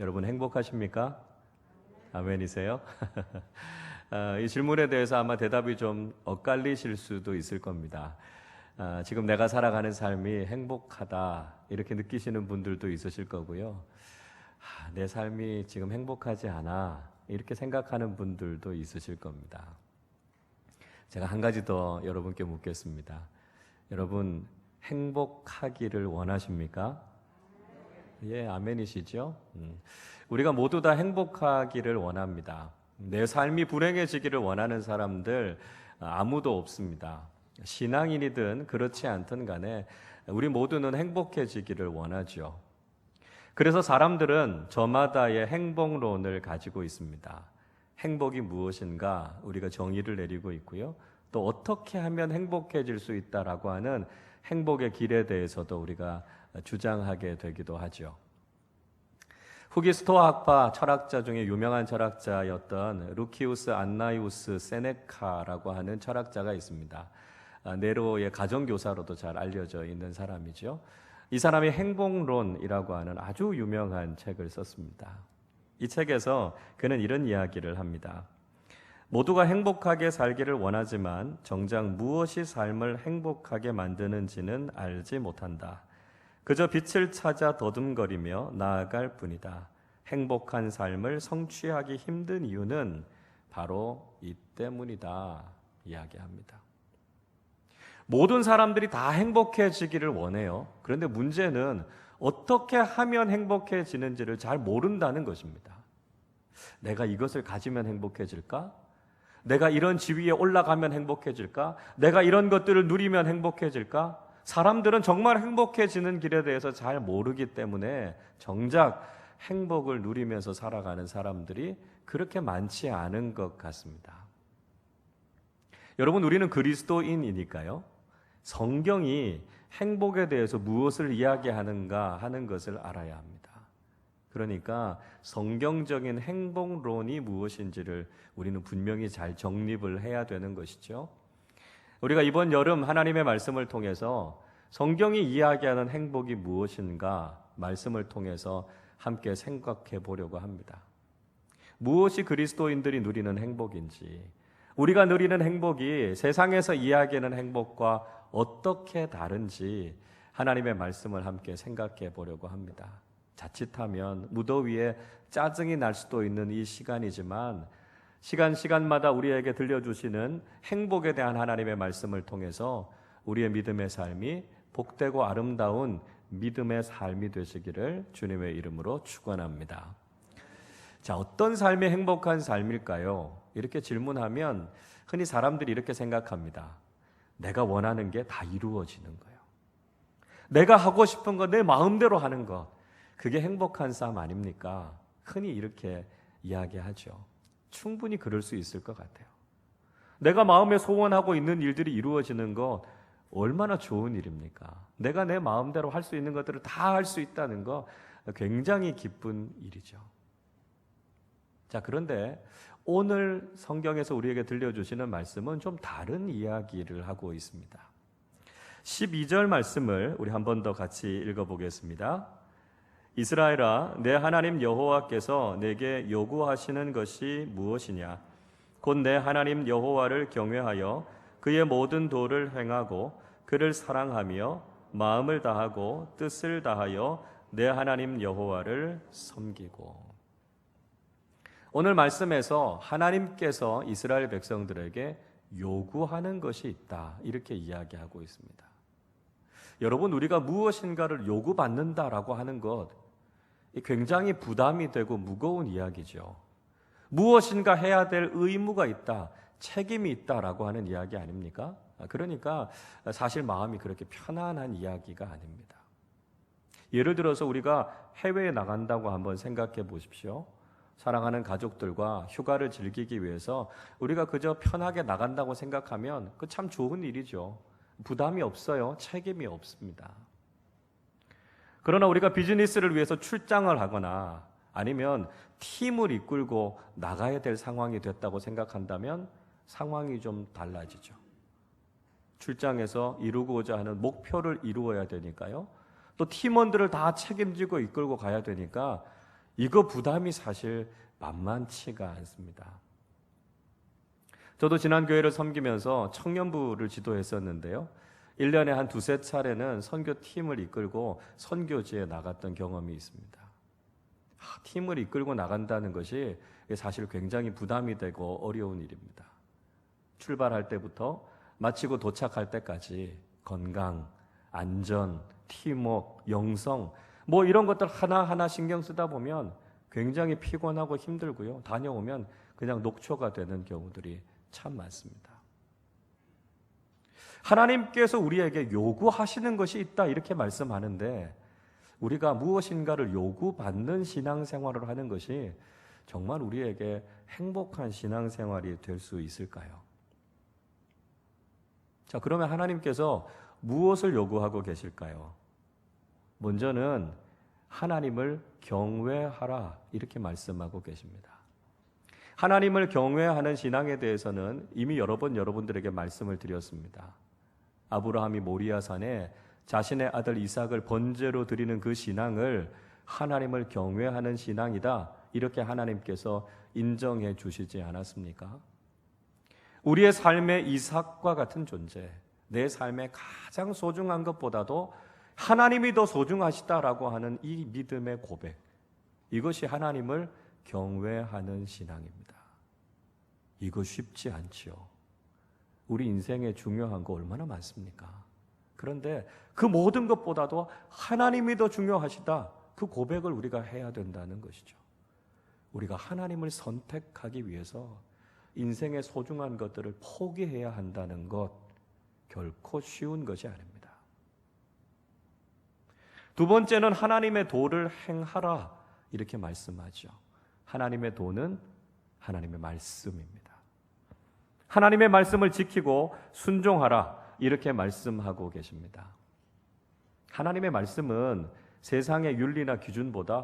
여러분 행복하십니까? 아멘이세요? 이 질문에 대해서 아마 대답이 좀 엇갈리실 수도 있을 겁니다. 지금 내가 살아가는 삶이 행복하다 이렇게 느끼시는 분들도 있으실 거고요. 내 삶이 지금 행복하지 않아 이렇게 생각하는 분들도 있으실 겁니다. 제가 한 가지 더 여러분께 묻겠습니다. 여러분 행복하기를 원하십니까? 예, 아멘이시죠? 우리가 모두 다 행복하기를 원합니다. 내 삶이 불행해지기를 원하는 사람들 아무도 없습니다. 신앙인이든 그렇지 않든 간에 우리 모두는 행복해지기를 원하죠. 그래서 사람들은 저마다의 행복론을 가지고 있습니다. 행복이 무엇인가 우리가 정의를 내리고 있고요. 또 어떻게 하면 행복해질 수 있다라고 하는 행복의 길에 대해서도 우리가 주장하게 되기도 하죠. 후기 스토아 학파 철학자 중에 유명한 철학자였던 루키우스 안나이우스 세네카라고 하는 철학자가 있습니다. 네로의 가정교사로도 잘 알려져 있는 사람이죠. 이 사람이 행복론이라고 하는 아주 유명한 책을 썼습니다. 이 책에서 그는 이런 이야기를 합니다. 모두가 행복하게 살기를 원하지만 정작 무엇이 삶을 행복하게 만드는지는 알지 못한다. 그저 빛을 찾아 더듬거리며 나아갈 뿐이다. 행복한 삶을 성취하기 힘든 이유는 바로 이 때문이다. 이야기합니다. 모든 사람들이 다 행복해지기를 원해요. 그런데 문제는 어떻게 하면 행복해지는지를 잘 모른다는 것입니다. 내가 이것을 가지면 행복해질까? 내가 이런 지위에 올라가면 행복해질까? 내가 이런 것들을 누리면 행복해질까? 사람들은 정말 행복해지는 길에 대해서 잘 모르기 때문에 정작 행복을 누리면서 살아가는 사람들이 그렇게 많지 않은 것 같습니다. 여러분, 우리는 그리스도인이니까요. 성경이 행복에 대해서 무엇을 이야기하는가 하는 것을 알아야 합니다. 그러니까 성경적인 행복론이 무엇인지를 우리는 분명히 잘 정립을 해야 되는 것이죠. 우리가 이번 여름 하나님의 말씀을 통해서 성경이 이야기하는 행복이 무엇인가 말씀을 통해서 함께 생각해 보려고 합니다. 무엇이 그리스도인들이 누리는 행복인지, 우리가 누리는 행복이 세상에서 이야기하는 행복과 어떻게 다른지 하나님의 말씀을 함께 생각해 보려고 합니다. 자칫하면 무더위에 짜증이 날 수도 있는 이 시간이지만 시간마다 우리에게 들려주시는 행복에 대한 하나님의 말씀을 통해서 우리의 믿음의 삶이 복되고 아름다운 믿음의 삶이 되시기를 주님의 이름으로 축원합니다. 자, 어떤 삶이 행복한 삶일까요? 이렇게 질문하면 흔히 사람들이 이렇게 생각합니다. 내가 원하는 게 다 이루어지는 거예요. 내가 하고 싶은 거 내 마음대로 하는 것, 그게 행복한 삶 아닙니까? 흔히 이렇게 이야기하죠. 충분히 그럴 수 있을 것 같아요. 내가 마음에 소원하고 있는 일들이 이루어지는 것 얼마나 좋은 일입니까? 내가 내 마음대로 할 수 있는 것들을 다 할 수 있다는 거 굉장히 기쁜 일이죠. 자, 그런데 오늘 성경에서 우리에게 들려주시는 말씀은 좀 다른 이야기를 하고 있습니다. 12절 말씀을 우리 한 번 더 같이 읽어보겠습니다. 이스라엘아, 내 하나님 여호와께서 내게 요구하시는 것이 무엇이냐? 곧 내 하나님 여호와를 경외하여 그의 모든 도를 행하고 그를 사랑하며 마음을 다하고 뜻을 다하여 내 하나님 여호와를 섬기고. 오늘 말씀에서 하나님께서 이스라엘 백성들에게 요구하는 것이 있다, 이렇게 이야기하고 있습니다. 여러분, 우리가 무엇인가를 요구받는다라고 하는 것 굉장히 부담이 되고 무거운 이야기죠. 무엇인가 해야 될 의무가 있다, 책임이 있다라고 하는 이야기 아닙니까? 그러니까 사실 마음이 그렇게 편안한 이야기가 아닙니다. 예를 들어서 우리가 해외에 나간다고 한번 생각해 보십시오. 사랑하는 가족들과 휴가를 즐기기 위해서 우리가 그저 편하게 나간다고 생각하면 그 참 좋은 일이죠. 부담이 없어요. 책임이 없습니다. 그러나 우리가 비즈니스를 위해서 출장을 하거나 아니면 팀을 이끌고 나가야 될 상황이 됐다고 생각한다면 상황이 좀 달라지죠. 출장에서 이루고자 하는 목표를 이루어야 되니까요. 또 팀원들을 다 책임지고 이끌고 가야 되니까 이거 부담이 사실 만만치가 않습니다. 저도 지난 교회를 섬기면서 청년부를 지도했었는데요. 1년에 한 두세 차례는 선교팀을 이끌고 선교지에 나갔던 경험이 있습니다. 팀을 이끌고 나간다는 것이 사실 굉장히 부담이 되고 어려운 일입니다. 출발할 때부터 마치고 도착할 때까지 건강, 안전, 팀워크, 영성 이런 것들 하나하나 신경 쓰다 보면 굉장히 피곤하고 힘들고요. 다녀오면 그냥 녹초가 되는 경우들이 참 많습니다. 하나님께서 우리에게 요구하시는 것이 있다 이렇게 말씀하는데 우리가 무엇인가를 요구받는 신앙생활을 하는 것이 정말 우리에게 행복한 신앙생활이 될 수 있을까요? 자, 그러면 하나님께서 무엇을 요구하고 계실까요? 먼저는 하나님을 경외하라 이렇게 말씀하고 계십니다. 하나님을 경외하는 신앙에 대해서는 이미 여러 번 여러분들에게 말씀을 드렸습니다. 아브라함이 모리아산에 자신의 아들 이삭을 번제로 드리는 그 신앙을 하나님을 경외하는 신앙이다 이렇게 하나님께서 인정해 주시지 않았습니까? 우리의 삶의 이삭과 같은 존재, 내 삶의 가장 소중한 것보다도 하나님이 더 소중하시다라고 하는 이 믿음의 고백, 이것이 하나님을 경외하는 신앙입니다. 이거 쉽지 않지요. 우리 인생에 중요한 거 얼마나 많습니까? 그런데 그 모든 것보다도 하나님이 더 중요하시다, 그 고백을 우리가 해야 된다는 것이죠. 우리가 하나님을 선택하기 위해서 인생의 소중한 것들을 포기해야 한다는 것 결코 쉬운 것이 아닙니다. 두 번째는 하나님의 도를 행하라 이렇게 말씀하죠. 하나님의 도는 하나님의 말씀입니다. 하나님의 말씀을 지키고 순종하라 이렇게 말씀하고 계십니다. 하나님의 말씀은 세상의 윤리나 기준보다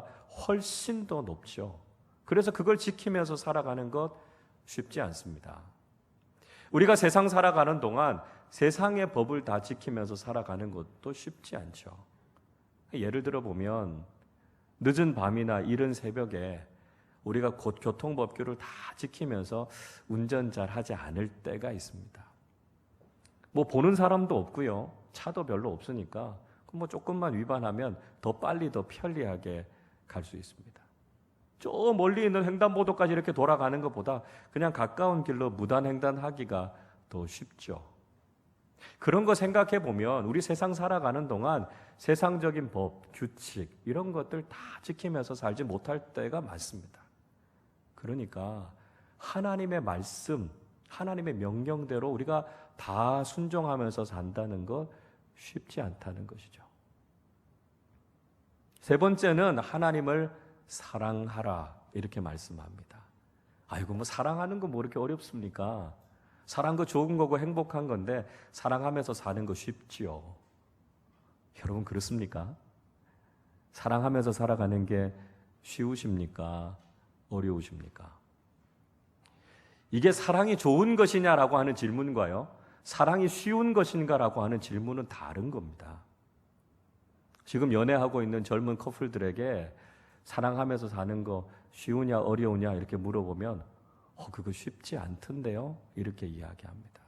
훨씬 더 높죠. 그래서 그걸 지키면서 살아가는 것 쉽지 않습니다. 우리가 세상 살아가는 동안 세상의 법을 다 지키면서 살아가는 것도 쉽지 않죠. 예를 들어 보면 늦은 밤이나 이른 새벽에 우리가 곧 교통법규를 다 지키면서 운전 잘 하지 않을 때가 있습니다. 보는 사람도 없고요. 차도 별로 없으니까 조금만 위반하면 더 빨리 더 편리하게 갈 수 있습니다. 저 멀리 있는 횡단보도까지 이렇게 돌아가는 것보다 그냥 가까운 길로 무단횡단하기가 더 쉽죠. 그런 거 생각해 보면 우리 세상 살아가는 동안 세상적인 법, 규칙 이런 것들 다 지키면서 살지 못할 때가 많습니다. 그러니까 하나님의 말씀, 하나님의 명령대로 우리가 다 순종하면서 산다는 것 쉽지 않다는 것이죠. 세 번째는 하나님을 사랑하라 이렇게 말씀합니다. 아이고 사랑하는 거 이렇게 어렵습니까? 사랑한 거 좋은 거고 행복한 건데 사랑하면서 사는 거 쉽지요. 여러분 그렇습니까? 사랑하면서 살아가는 게 쉬우십니까? 어려우십니까? 이게 사랑이 좋은 것이냐라고 하는 질문과요, 사랑이 쉬운 것인가라고 하는 질문은 다른 겁니다. 지금 연애하고 있는 젊은 커플들에게 사랑하면서 사는 거 쉬우냐 어려우냐 이렇게 물어보면 그거 쉽지 않던데요? 이렇게 이야기합니다.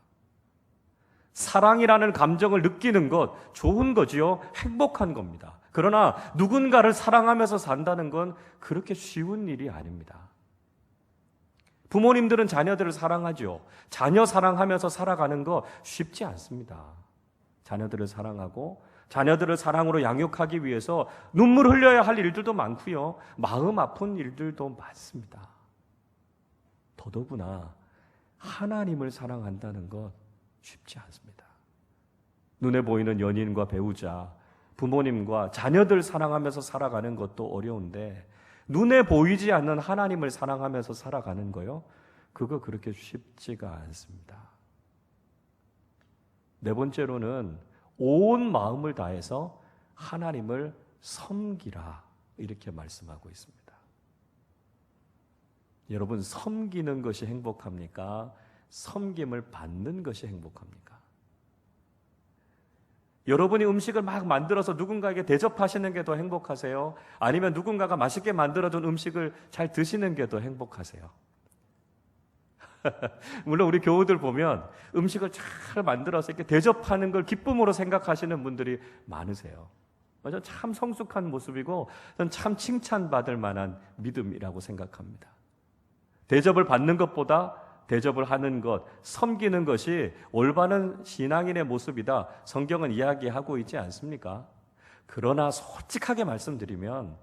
사랑이라는 감정을 느끼는 것 좋은 거지요. 행복한 겁니다. 그러나 누군가를 사랑하면서 산다는 건 그렇게 쉬운 일이 아닙니다. 부모님들은 자녀들을 사랑하죠. 자녀 사랑하면서 살아가는 거 쉽지 않습니다. 자녀들을 사랑하고 자녀들을 사랑으로 양육하기 위해서 눈물 흘려야 할 일들도 많고요. 마음 아픈 일들도 많습니다. 더더구나 하나님을 사랑한다는 것 쉽지 않습니다. 눈에 보이는 연인과 배우자, 부모님과 자녀들 사랑하면서 살아가는 것도 어려운데 눈에 보이지 않는 하나님을 사랑하면서 살아가는 거요, 그거 그렇게 쉽지가 않습니다. 네 번째로는 온 마음을 다해서 하나님을 섬기라 이렇게 말씀하고 있습니다. 여러분 섬기는 것이 행복합니까? 섬김을 받는 것이 행복합니까? 여러분이 음식을 막 만들어서 누군가에게 대접하시는 게 더 행복하세요? 아니면 누군가가 맛있게 만들어준 음식을 잘 드시는 게 더 행복하세요? 물론 우리 교우들 보면 음식을 잘 만들어서 이렇게 대접하는 걸 기쁨으로 생각하시는 분들이 많으세요. 저는 참 성숙한 모습이고 저는 참 칭찬받을 만한 믿음이라고 생각합니다. 대접을 받는 것보다 대접을 하는 것, 섬기는 것이 올바른 신앙인의 모습이다. 성경은 이야기하고 있지 않습니까? 그러나 솔직하게 말씀드리면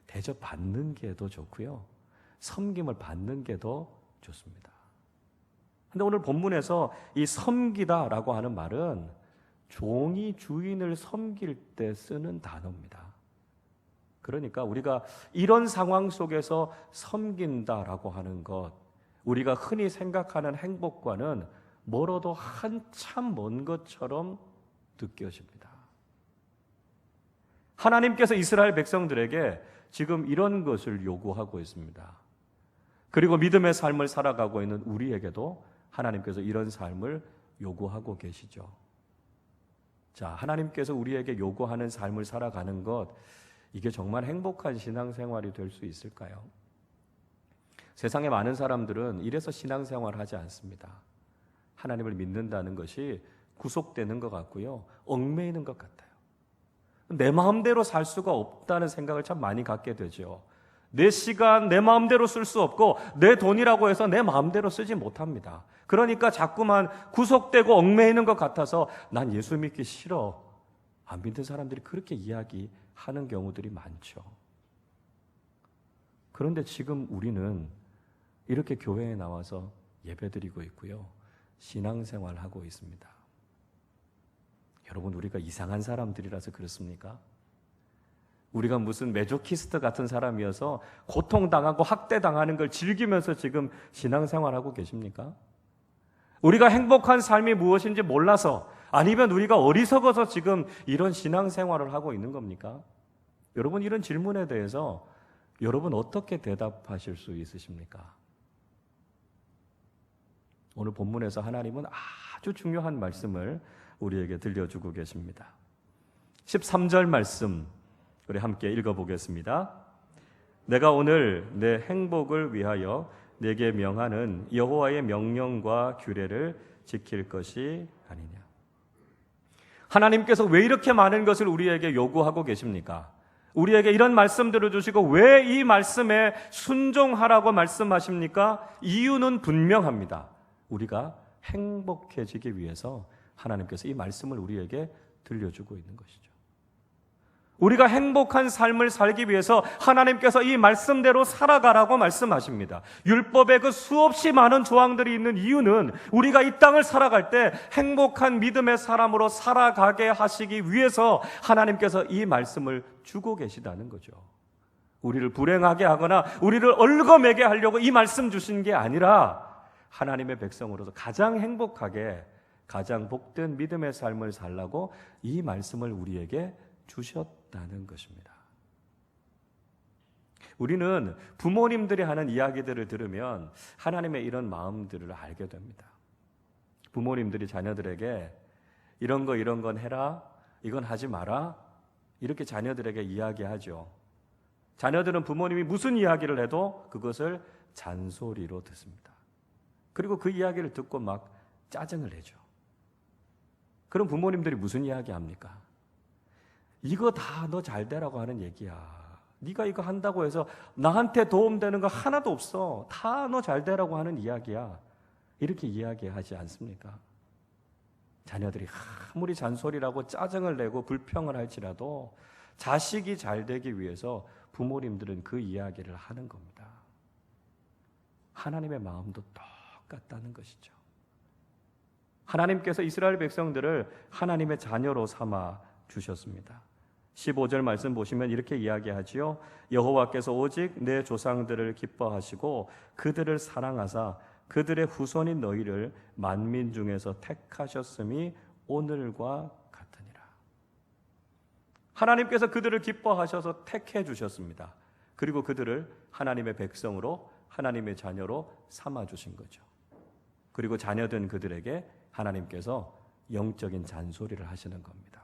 대접받는 게 더 좋고요. 섬김을 받는 게 더 좋습니다. 근데 오늘 본문에서 이 섬기다라고 하는 말은 종이 주인을 섬길 때 쓰는 단어입니다. 그러니까 우리가 이런 상황 속에서 섬긴다라고 하는 것, 우리가 흔히 생각하는 행복과는 멀어도 한참 먼 것처럼 느껴집니다. 하나님께서 이스라엘 백성들에게 지금 이런 것을 요구하고 있습니다. 그리고 믿음의 삶을 살아가고 있는 우리에게도 하나님께서 이런 삶을 요구하고 계시죠. 자, 하나님께서 우리에게 요구하는 삶을 살아가는 것, 이게 정말 행복한 신앙생활이 될 수 있을까요? 세상에 많은 사람들은 이래서 신앙생활을 하지 않습니다. 하나님을 믿는다는 것이 구속되는 것 같고요, 얽매이는 것 같아요. 내 마음대로 살 수가 없다는 생각을 참 많이 갖게 되죠. 내 시간 내 마음대로 쓸 수 없고 내 돈이라고 해서 내 마음대로 쓰지 못합니다. 그러니까 자꾸만 구속되고 얽매이는 것 같아서 난 예수 믿기 싫어. 안 믿는 사람들이 그렇게 이야기하는 경우들이 많죠. 그런데 지금 우리는 이렇게 교회에 나와서 예배드리고 있고요, 신앙생활하고 있습니다. 여러분, 우리가 이상한 사람들이라서 그렇습니까? 우리가 무슨 메조키스트 같은 사람이어서 고통당하고 학대당하는 걸 즐기면서 지금 신앙생활하고 계십니까? 우리가 행복한 삶이 무엇인지 몰라서, 아니면 우리가 어리석어서 지금 이런 신앙생활을 하고 있는 겁니까? 여러분, 이런 질문에 대해서 여러분 어떻게 대답하실 수 있으십니까? 오늘 본문에서 하나님은 아주 중요한 말씀을 우리에게 들려주고 계십니다. 13절 말씀 우리 함께 읽어보겠습니다. 내가 오늘 내 행복을 위하여 내게 명하는 여호와의 명령과 규례를 지킬 것이 아니냐. 하나님께서 왜 이렇게 많은 것을 우리에게 요구하고 계십니까? 우리에게 이런 말씀들을 주시고 왜 이 말씀에 순종하라고 말씀하십니까? 이유는 분명합니다. 우리가 행복해지기 위해서 하나님께서 이 말씀을 우리에게 들려주고 있는 것이죠. 우리가 행복한 삶을 살기 위해서 하나님께서 이 말씀대로 살아가라고 말씀하십니다. 율법의 그 수없이 많은 조항들이 있는 이유는 우리가 이 땅을 살아갈 때 행복한 믿음의 사람으로 살아가게 하시기 위해서 하나님께서 이 말씀을 주고 계시다는 거죠. 우리를 불행하게 하거나 우리를 얽어매게 하려고 이 말씀 주신 게 아니라 하나님의 백성으로서 가장 행복하게, 가장 복된 믿음의 삶을 살라고 이 말씀을 우리에게 주셨다는 것입니다. 우리는 부모님들이 하는 이야기들을 들으면 하나님의 이런 마음들을 알게 됩니다. 부모님들이 자녀들에게 이런 건 해라, 이건 하지 마라, 이렇게 자녀들에게 이야기하죠. 자녀들은 부모님이 무슨 이야기를 해도 그것을 잔소리로 듣습니다. 그리고 그 이야기를 듣고 막 짜증을 내죠. 그럼 부모님들이 무슨 이야기 합니까? 이거 다 너 잘 되라고 하는 얘기야. 네가 이거 한다고 해서 나한테 도움되는 거 하나도 없어. 다 너 잘 되라고 하는 이야기야. 이렇게 이야기하지 않습니까? 자녀들이 아무리 잔소리라고 짜증을 내고 불평을 할지라도 자식이 잘 되기 위해서 부모님들은 그 이야기를 하는 겁니다. 하나님의 마음도 똑같다는 것이죠. 하나님께서 이스라엘 백성들을 하나님의 자녀로 삼아 주셨습니다. 15절 말씀 보시면 이렇게 이야기하지요. 여호와께서 오직 내 조상들을 기뻐하시고 그들을 사랑하사 그들의 후손인 너희를 만민 중에서 택하셨음이 오늘과 같으니라. 하나님께서 그들을 기뻐하셔서 택해 주셨습니다. 그리고 그들을 하나님의 백성으로, 하나님의 자녀로 삼아 주신 거죠. 그리고 자녀된 그들에게 하나님께서 영적인 잔소리를 하시는 겁니다.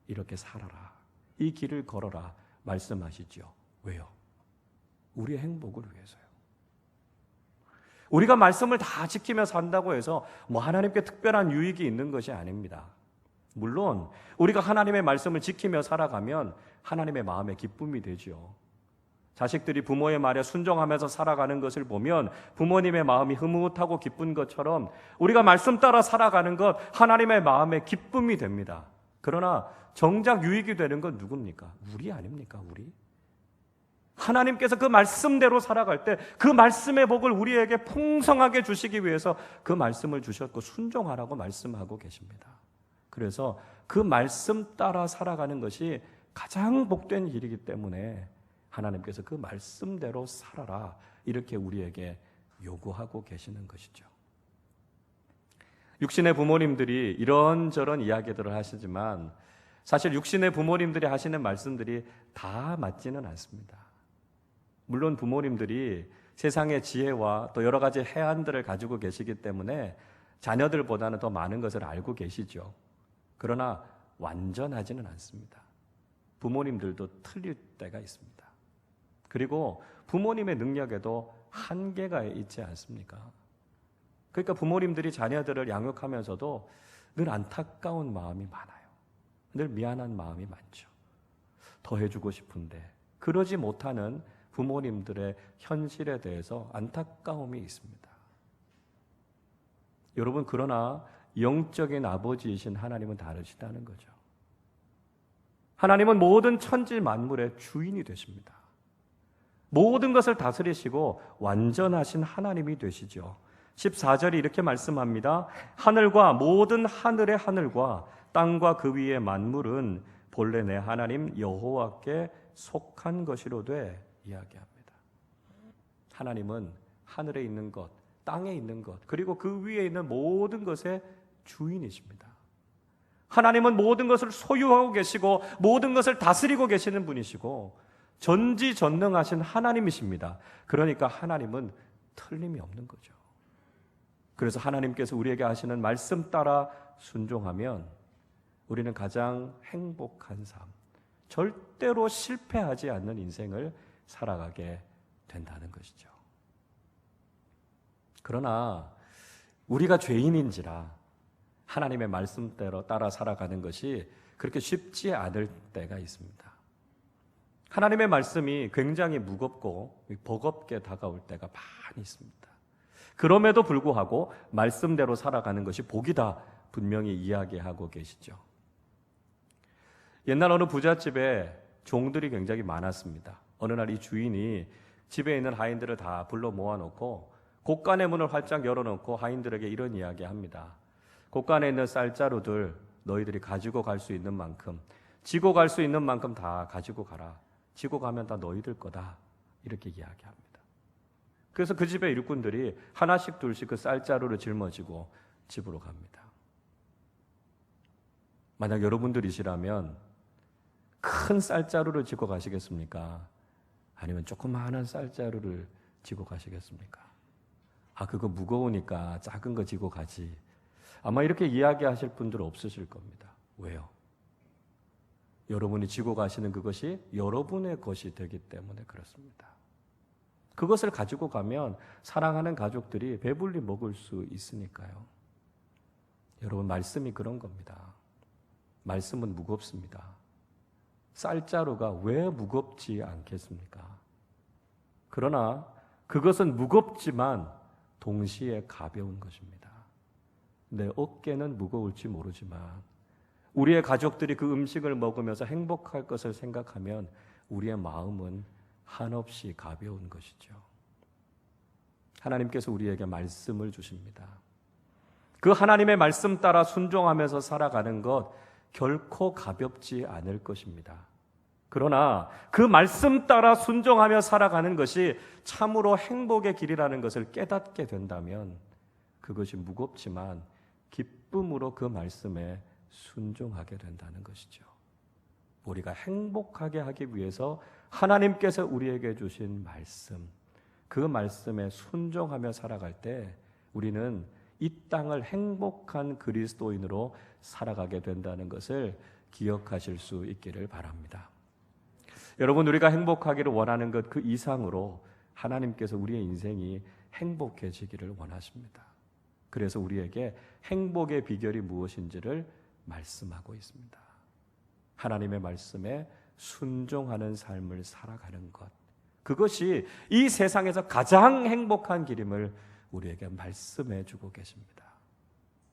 이렇게 살아라. 이 길을 걸어라 말씀하시죠. 왜요? 우리의 행복을 위해서요. 우리가 말씀을 다 지키며 산다고 해서 하나님께 특별한 유익이 있는 것이 아닙니다. 물론 우리가 하나님의 말씀을 지키며 살아가면 하나님의 마음에 기쁨이 되죠. 자식들이 부모의 말에 순종하면서 살아가는 것을 보면 부모님의 마음이 흐뭇하고 기쁜 것처럼 우리가 말씀 따라 살아가는 것 하나님의 마음에 기쁨이 됩니다. 그러나 정작 유익이 되는 건 누굽니까? 우리 아닙니까? 우리? 하나님께서 그 말씀대로 살아갈 때 그 말씀의 복을 우리에게 풍성하게 주시기 위해서 그 말씀을 주셨고 순종하라고 말씀하고 계십니다. 그래서 그 말씀 따라 살아가는 것이 가장 복된 일이기 때문에 하나님께서 그 말씀대로 살아라 이렇게 우리에게 요구하고 계시는 것이죠. 육신의 부모님들이 이런저런 이야기들을 하시지만 사실 육신의 부모님들이 하시는 말씀들이 다 맞지는 않습니다. 물론 부모님들이 세상의 지혜와 또 여러 가지 해안들을 가지고 계시기 때문에 자녀들보다는 더 많은 것을 알고 계시죠. 그러나 완전하지는 않습니다. 부모님들도 틀릴 때가 있습니다. 그리고 부모님의 능력에도 한계가 있지 않습니까? 그러니까 부모님들이 자녀들을 양육하면서도 늘 안타까운 마음이 많아요. 늘 미안한 마음이 많죠. 더 해주고 싶은데 그러지 못하는 부모님들의 현실에 대해서 안타까움이 있습니다. 여러분, 그러나 영적인 아버지이신 하나님은 다르시다는 거죠. 하나님은 모든 천지 만물의 주인이 되십니다. 모든 것을 다스리시고 완전하신 하나님이 되시죠. 14절이 이렇게 말씀합니다. 하늘과 모든 하늘의 하늘과 땅과 그 위의 만물은 본래 내 하나님 여호와께 속한 것이로되 이야기합니다. 하나님은 하늘에 있는 것, 땅에 있는 것, 그리고 그 위에 있는 모든 것의 주인이십니다. 하나님은 모든 것을 소유하고 계시고 모든 것을 다스리고 계시는 분이시고 전지전능하신 하나님이십니다. 그러니까 하나님은 틀림이 없는 거죠. 그래서 하나님께서 우리에게 하시는 말씀 따라 순종하면 우리는 가장 행복한 삶, 절대로 실패하지 않는 인생을 살아가게 된다는 것이죠. 그러나 우리가 죄인인지라 하나님의 말씀대로 따라 살아가는 것이 그렇게 쉽지 않을 때가 있습니다. 하나님의 말씀이 굉장히 무겁고 버겁게 다가올 때가 많이 있습니다. 그럼에도 불구하고 말씀대로 살아가는 것이 복이다 분명히 이야기하고 계시죠. 옛날 어느 부잣집에 종들이 굉장히 많았습니다. 어느 날 이 주인이 집에 있는 하인들을 다 불러 모아놓고 곳간의 문을 활짝 열어놓고 하인들에게 이런 이야기합니다. 곳간에 있는 쌀자루들 너희들이 가지고 갈 수 있는 만큼, 지고 갈 수 있는 만큼 다 가지고 가라. 지고 가면 다 너희들 거다. 이렇게 이야기합니다. 그래서 그 집의 일꾼들이 하나씩 둘씩 그 쌀자루를 짊어지고 집으로 갑니다. 만약 여러분들이시라면 큰 쌀자루를 지고 가시겠습니까? 아니면 조그마한 쌀자루를 지고 가시겠습니까? 그거 무거우니까 작은 거 지고 가지. 아마 이렇게 이야기하실 분들 없으실 겁니다. 왜요? 여러분이 지고 가시는 그것이 여러분의 것이 되기 때문에 그렇습니다. 그것을 가지고 가면 사랑하는 가족들이 배불리 먹을 수 있으니까요. 여러분, 말씀이 그런 겁니다. 말씀은 무겁습니다. 쌀자루가 왜 무겁지 않겠습니까? 그러나 그것은 무겁지만 동시에 가벼운 것입니다. 내 어깨는 무거울지 모르지만 우리의 가족들이 그 음식을 먹으면서 행복할 것을 생각하면 우리의 마음은 한없이 가벼운 것이죠. 하나님께서 우리에게 말씀을 주십니다. 그 하나님의 말씀 따라 순종하면서 살아가는 것 결코 가볍지 않을 것입니다. 그러나 그 말씀 따라 순종하며 살아가는 것이 참으로 행복의 길이라는 것을 깨닫게 된다면 그것이 무겁지만 기쁨으로 그 말씀에 순종하게 된다는 것이죠. 우리가 행복하게 하기 위해서 하나님께서 우리에게 주신 말씀, 그 말씀에 순종하며 살아갈 때 우리는 이 땅을 행복한 그리스도인으로 살아가게 된다는 것을 기억하실 수 있기를 바랍니다. 여러분, 우리가 행복하기를 원하는 것 그 이상으로 하나님께서 우리의 인생이 행복해지기를 원하십니다. 그래서 우리에게 행복의 비결이 무엇인지를 말씀하고 있습니다. 하나님의 말씀에 순종하는 삶을 살아가는 것, 그것이 이 세상에서 가장 행복한 길임을 우리에게 말씀해 주고 계십니다.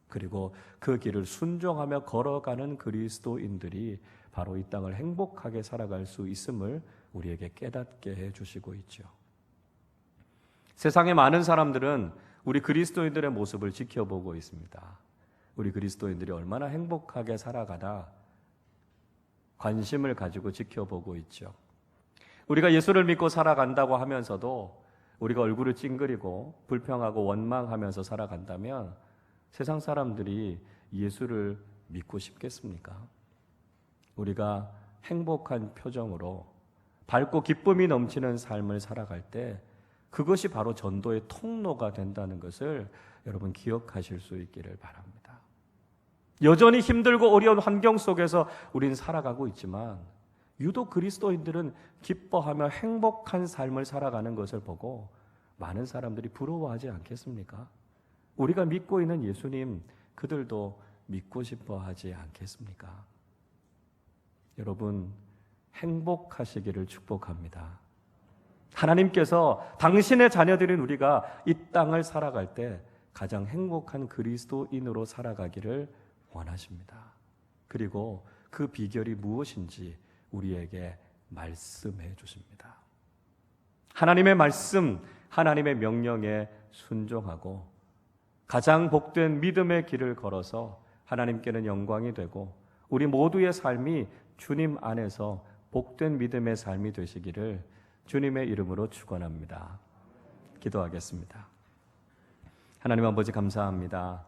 그리고 그 길을 순종하며 걸어가는 그리스도인들이 바로 이 땅을 행복하게 살아갈 수 있음을 우리에게 깨닫게 해주시고 있죠. 세상의 많은 사람들은 우리 그리스도인들의 모습을 지켜보고 있습니다. 우리 그리스도인들이 얼마나 행복하게 살아가나 관심을 가지고 지켜보고 있죠. 우리가 예수를 믿고 살아간다고 하면서도 우리가 얼굴을 찡그리고 불평하고 원망하면서 살아간다면 세상 사람들이 예수를 믿고 싶겠습니까? 우리가 행복한 표정으로 밝고 기쁨이 넘치는 삶을 살아갈 때 그것이 바로 전도의 통로가 된다는 것을 여러분 기억하실 수 있기를 바랍니다. 여전히 힘들고 어려운 환경 속에서 우리는 살아가고 있지만 유독 그리스도인들은 기뻐하며 행복한 삶을 살아가는 것을 보고 많은 사람들이 부러워하지 않겠습니까? 우리가 믿고 있는 예수님, 그들도 믿고 싶어 하지 않겠습니까? 여러분, 행복하시기를 축복합니다. 하나님께서 당신의 자녀들인 우리가 이 땅을 살아갈 때 가장 행복한 그리스도인으로 살아가기를 원하십니다. 그리고 그 비결이 무엇인지 우리에게 말씀해 주십니다. 하나님의 말씀, 하나님의 명령에 순종하고 가장 복된 믿음의 길을 걸어서 하나님께는 영광이 되고 우리 모두의 삶이 주님 안에서 복된 믿음의 삶이 되시기를 주님의 이름으로 축원합니다. 기도하겠습니다. 하나님 아버지 감사합니다.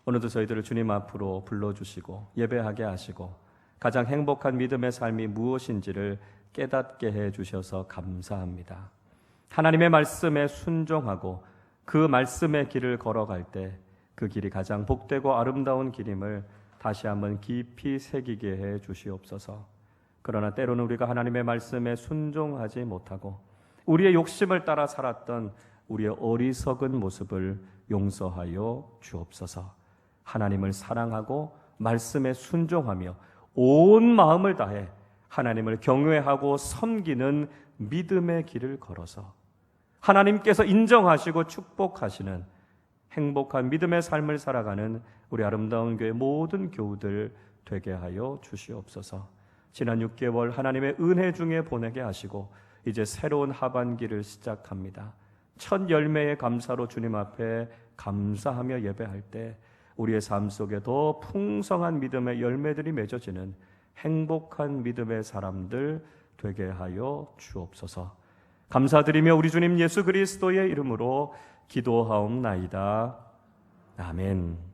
오늘도 저희들을 주님 앞으로 불러주시고 예배하게 하시고 가장 행복한 믿음의 삶이 무엇인지를 깨닫게 해주셔서 감사합니다. 하나님의 말씀에 순종하고 그 말씀의 길을 걸어갈 때 그 길이 가장 복되고 아름다운 길임을 다시 한번 깊이 새기게 해 주시옵소서. 그러나 때로는 우리가 하나님의 말씀에 순종하지 못하고 우리의 욕심을 따라 살았던 우리의 어리석은 모습을 용서하여 주옵소서. 하나님을 사랑하고 말씀에 순종하며 온 마음을 다해 하나님을 경외하고 섬기는 믿음의 길을 걸어서 하나님께서 인정하시고 축복하시는 행복한 믿음의 삶을 살아가는 우리 아름다운 교회 모든 교우들 되게 하여 주시옵소서. 지난 6개월 하나님의 은혜 중에 보내게 하시고 이제 새로운 하반기를 시작합니다. 첫 열매의 감사로 주님 앞에 감사하며 예배할 때 우리의 삶 속에 더 풍성한 믿음의 열매들이 맺어지는 행복한 믿음의 사람들 되게 하여 주옵소서. 감사드리며 우리 주님 예수 그리스도의 이름으로 기도하옵나이다. 아멘.